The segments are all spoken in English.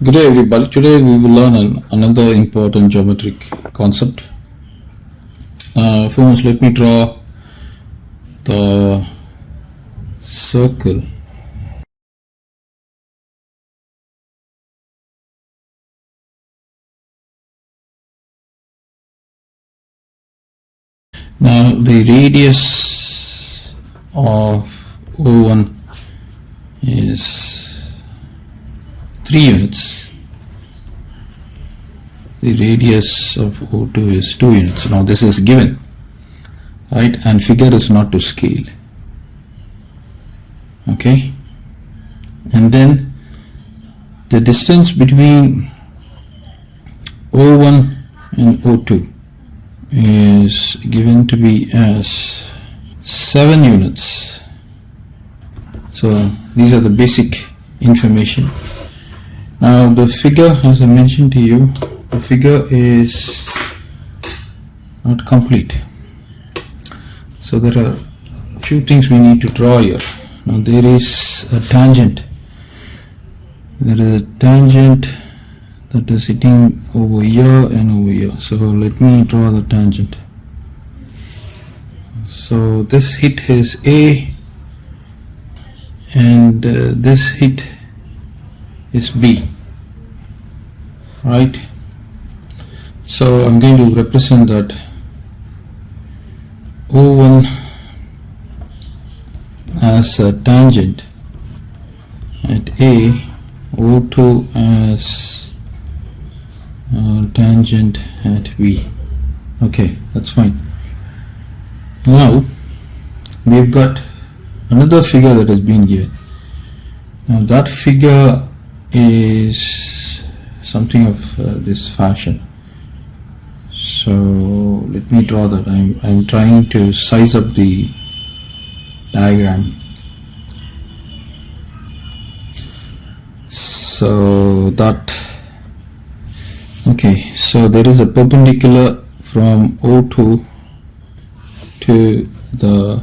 Good day everybody. Today we will learn another important geometric concept. First let me draw the circle. Now the radius of O1 is 3 units. The radius of O2 is 2 units. Now this is given, right? And figure is not to scale. Okay. And then the distance between O1 and O2 is given to be as 7 units. So these are the basic information. Now the figure, as I mentioned to you, the figure is not complete. So there are a few things we need to draw here. Now there is a tangent. There is a tangent that is sitting over here and over here. So let me draw the tangent. So this hit is A and this hit is B, right? So I'm going to represent that O1 as a tangent at A, O2 as a tangent at B. Okay, that's fine. Now we've got another figure that has been given. Now that figure is something of this fashion. So let me draw that. I'm trying to size up the diagram. So that, okay, so there is a perpendicular from O2 to the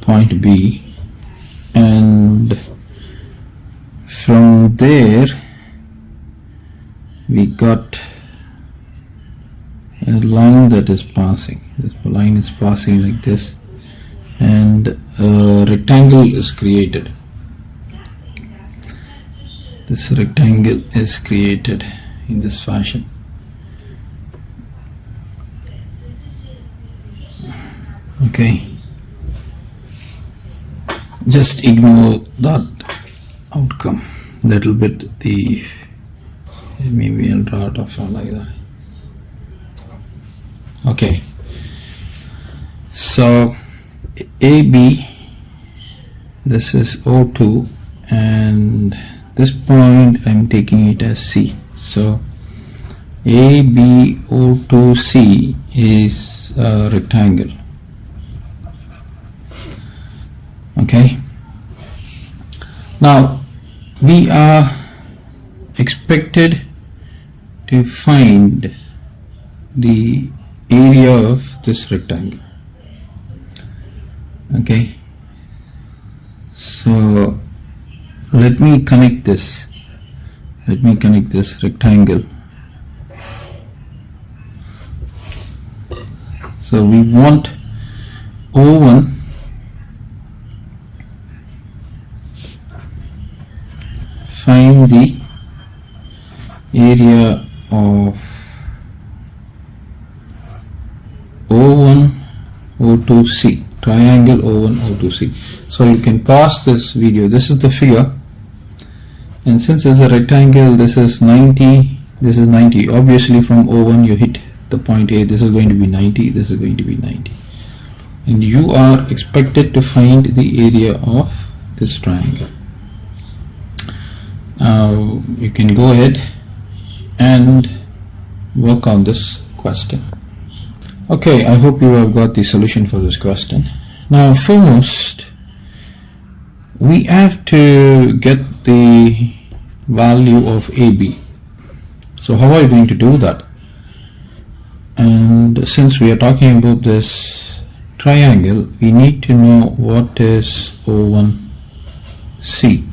point B, and from there we got a line that is passing. This line is passing like this, and a rectangle is created. This rectangle is created in this fashion. Okay, just ignore that outcome little bit. Maybe I'll draw it off like that. Okay, so AB, this is O2, and this point I'm taking it as C. So ABO2C is a rectangle. Okay, now we are expected to find the area of this rectangle. Okay, so let me connect this. Let me connect this rectangle. So we want O1 find the area of O1 O2C, triangle O1 O2C. So you can pause this video. This is the figure, and since it's a rectangle, this is 90, this is 90. Obviously from O1 you hit the point A, this is going to be 90, this is going to be 90, and you are expected to find the area of this triangle. Now you can go ahead and work on this question. Okay, I hope you have got the solution for this question. Now foremost, we have to get the value of AB. So how are you going to do that? And since we are talking about this triangle, we need to know what is O1C.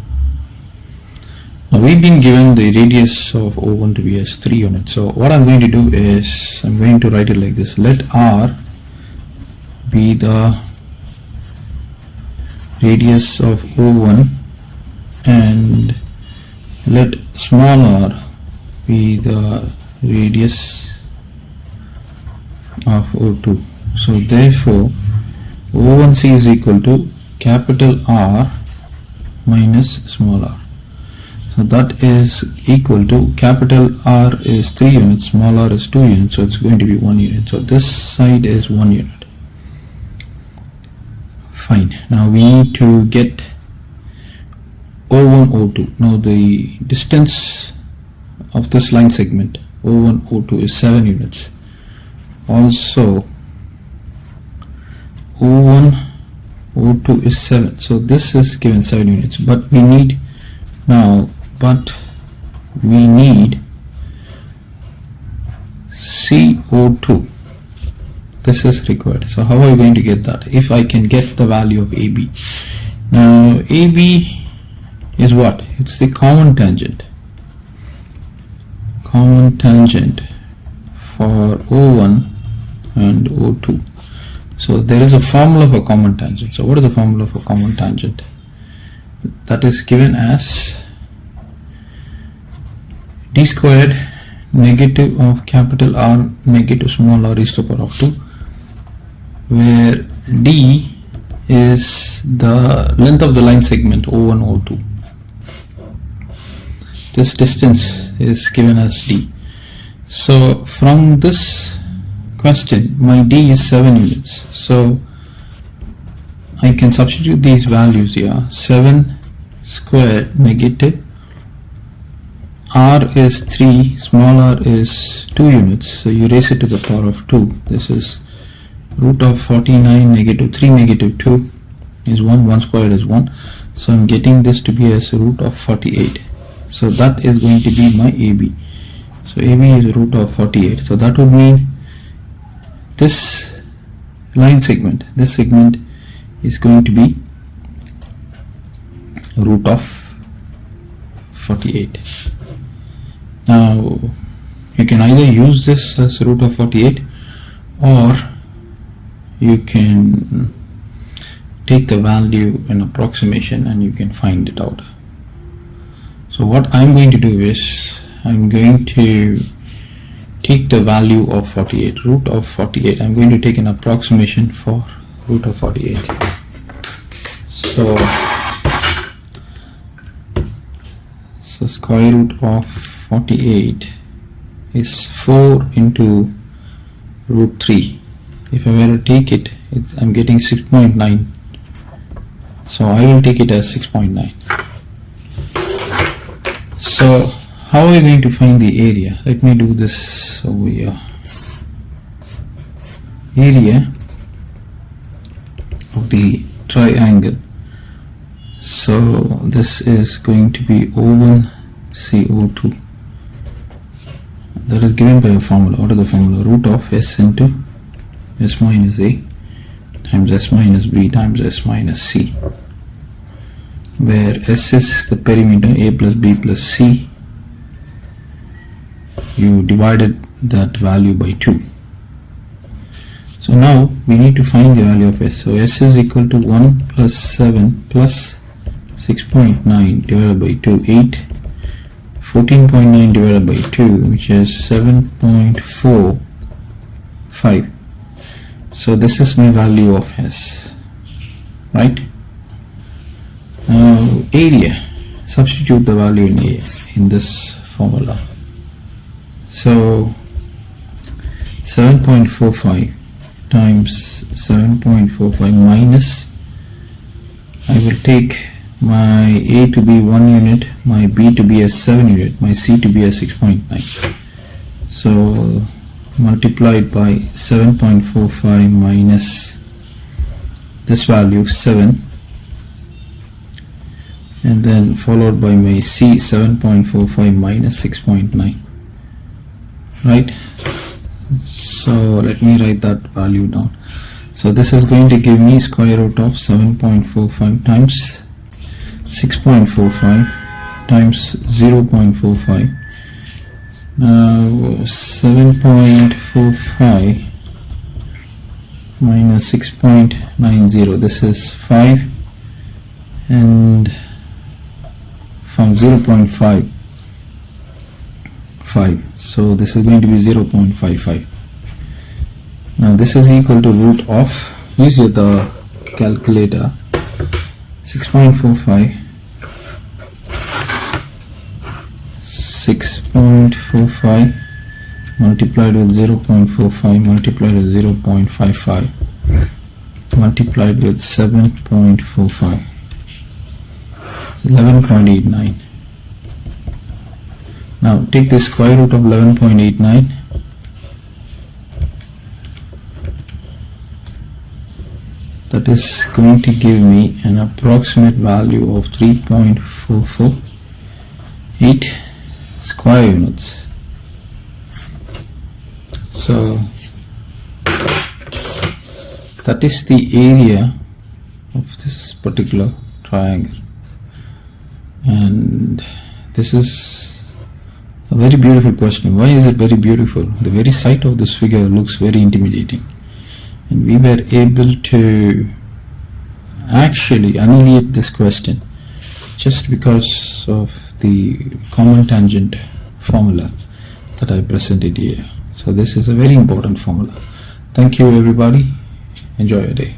Now we've been given the radius of O1 to be as 3 units. So what I'm going to do is I'm going to write it like this. Let R be the radius of O1 and let small r be the radius of O2. So therefore O1c is equal to capital R minus small r. So that is equal to capital R is 3 units, small r is 2 units, so it's going to be 1 unit. So this side is 1 unit. Fine. Now we need to get O1, O2. Now the distance of this line segment O1, O2 is 7 units. Also O1, O2 is 7. So this is given 7 units. But we need CO2. This is required. So how are you going to get that? If I can get the value of AB. Now AB is what? It's the common tangent. Common tangent for O1 and O2. So there is a formula for common tangent. So what is the formula for common tangent? That is given as d squared negative of capital R negative small r raised to the power of 2, where d is the length of the line segment O1, O2. This distance is given as d. So from this question my d is 7 units. So I can substitute these values here. 7 squared negative r is 3, small r is 2 units, so you raise it to the power of 2. This is root of 49 negative 3 negative 2 is 1, 1 squared is 1, so I'm getting this to be as root of 48. So that is going to be my AB. So AB is root of 48. So that would mean this line segment, this segment is going to be root of 48. Now you can either use this as root of 48 or you can take the value in approximation and you can find it out. So what I'm going to do is I'm going to take the value of 48, root of 48. I'm going to take an approximation for root of 48. So square root of 48 is 4 into root 3. If I were to take it, I'm getting 6.9. So I will take it as 6.9. So how are we going to find the area? Let me do this over here. Area of the triangle. So this is going to be O1 CO2. That is given by a formula. What is the formula? Root of S into S minus A times S minus B times S minus C, where S is the perimeter, A plus B plus C. You divided that value by 2. So now we need to find the value of S. So S is equal to 1 plus 7 plus 6.9 divided by 2, 8. 14.9 divided by 2, which is 7.45. So this is my value of S, right? Now area, substitute the value in A in this formula. So 7.45 times 7.45 minus, I will take my A to be 1 unit, my B to be as 7 unit, my C to be as 6.9. So multiplied by 7.45 minus this value 7, and then followed by my C 7.45 minus 6.9, right? So let me write that value down. So this is going to give me square root of 7.45 times 6.45 times 0.45. Now 7.45 minus 6.90, this is 5, and from 0.55, so this is going to be 0.55. now this is equal to root of, use the calculator, 6.45 multiplied with 0.45 multiplied with 0.55 multiplied with 7.45, 11.89. now take the square root of 11.89. that is going to give me an approximate value of 3.448 square units. So that is the area of this particular triangle, and this is a very beautiful question. Why is it very beautiful? The very sight of this figure looks very intimidating, and we were able to actually annihilate this question just because of the common tangent formula that I presented here. So this is a very important formula. Thank you everybody. Enjoy your day.